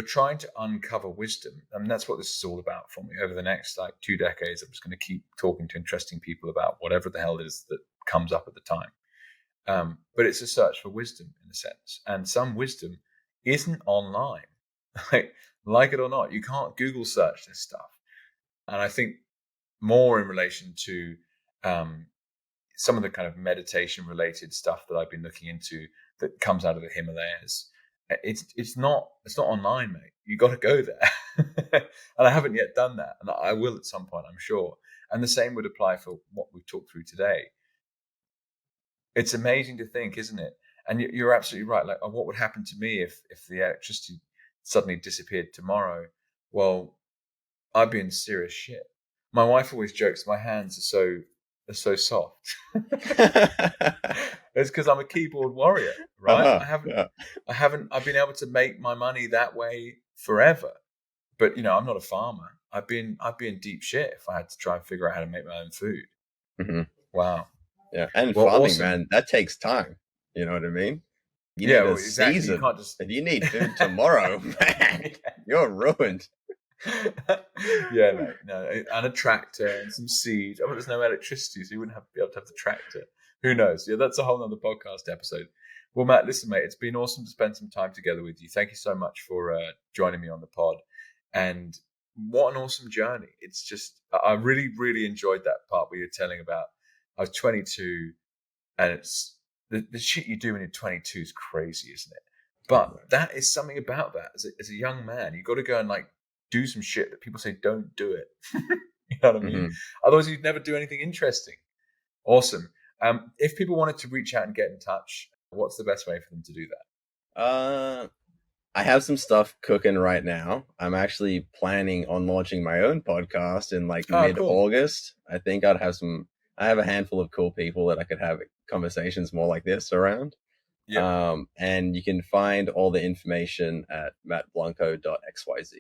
trying to uncover wisdom, and that's what this is all about for me. Over the next like 2 decades, I'm just going to keep talking to interesting people about whatever the hell it is that comes up at the time. But it's a search for wisdom in a sense, and some wisdom isn't online. like it or not, you can't Google search this stuff. And I think more in relation to some of the kind of meditation related stuff that I've been looking into that comes out of the Himalayas. It's not online, mate. You got to go there, and I haven't yet done that, and I will at some point, I'm sure. And the same would apply for what we've talked through today. It's amazing to think, isn't it? And you're absolutely right. Like, what would happen to me if the electricity suddenly disappeared tomorrow? Well, I'd be in serious shit. My wife always jokes my hands are so soft. It's because I'm a keyboard warrior, right? I've been able to make my money that way forever. But I'm not a farmer. I'd be in deep shit if I had to try and figure out how to make my own food. Mm-hmm. Wow. Yeah, and well, farming, awesome. man, that takes time. You know what I mean? You Yeah, need a exactly. season. You can't just... If you need food tomorrow, man, you're ruined. Yeah, no, and a tractor and some seeds. Oh, there's no electricity, so you wouldn't be able to have the tractor. Who knows? Yeah, that's a whole nother podcast episode. Well, Matt, listen, mate, it's been awesome to spend some time together with you. Thank you so much for joining me on the pod. And what an awesome journey. It's just, I really, really enjoyed that part where you're telling about, I was 22, and it's the shit you do when you're 22 is crazy, isn't it? But that is something about that. As a young man, you got to go and like do some shit that people say don't do it. You know what I mean? Mm-hmm. Otherwise, you'd never do anything interesting. Awesome. If people wanted to reach out and get in touch, what's the best way for them to do that? I have some stuff cooking right now. I'm actually planning on launching my own podcast in like mid-August. Cool. I think I have a handful of cool people that I could have conversations more like this around. Yeah. And you can find all the information at mattblanco.xyz.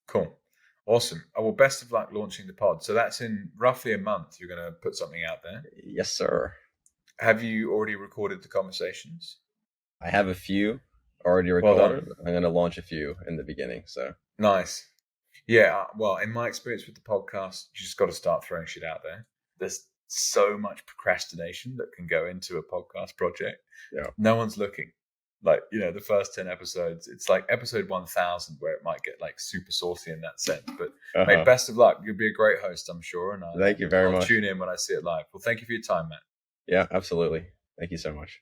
Cool. Awesome. Well, best of luck launching the pod. So that's in roughly a month. You're going to put something out there? Yes, sir. Have you already recorded the conversations? I have a few already recorded. Well, I'm going to launch a few in the beginning. So nice. Yeah. Well, in my experience with the podcast, you just got to start throwing shit out there. There's so much procrastination that can go into a podcast project. Yeah. No one's looking. Like, the first 10 episodes, it's like episode 1000 where it might get like super saucy in that sense. But mate, best of luck. You'll be a great host, I'm sure. And thank you very much. I'll tune in when I see it live. Well, thank you for your time, Matt. Yeah, absolutely. Thank you so much.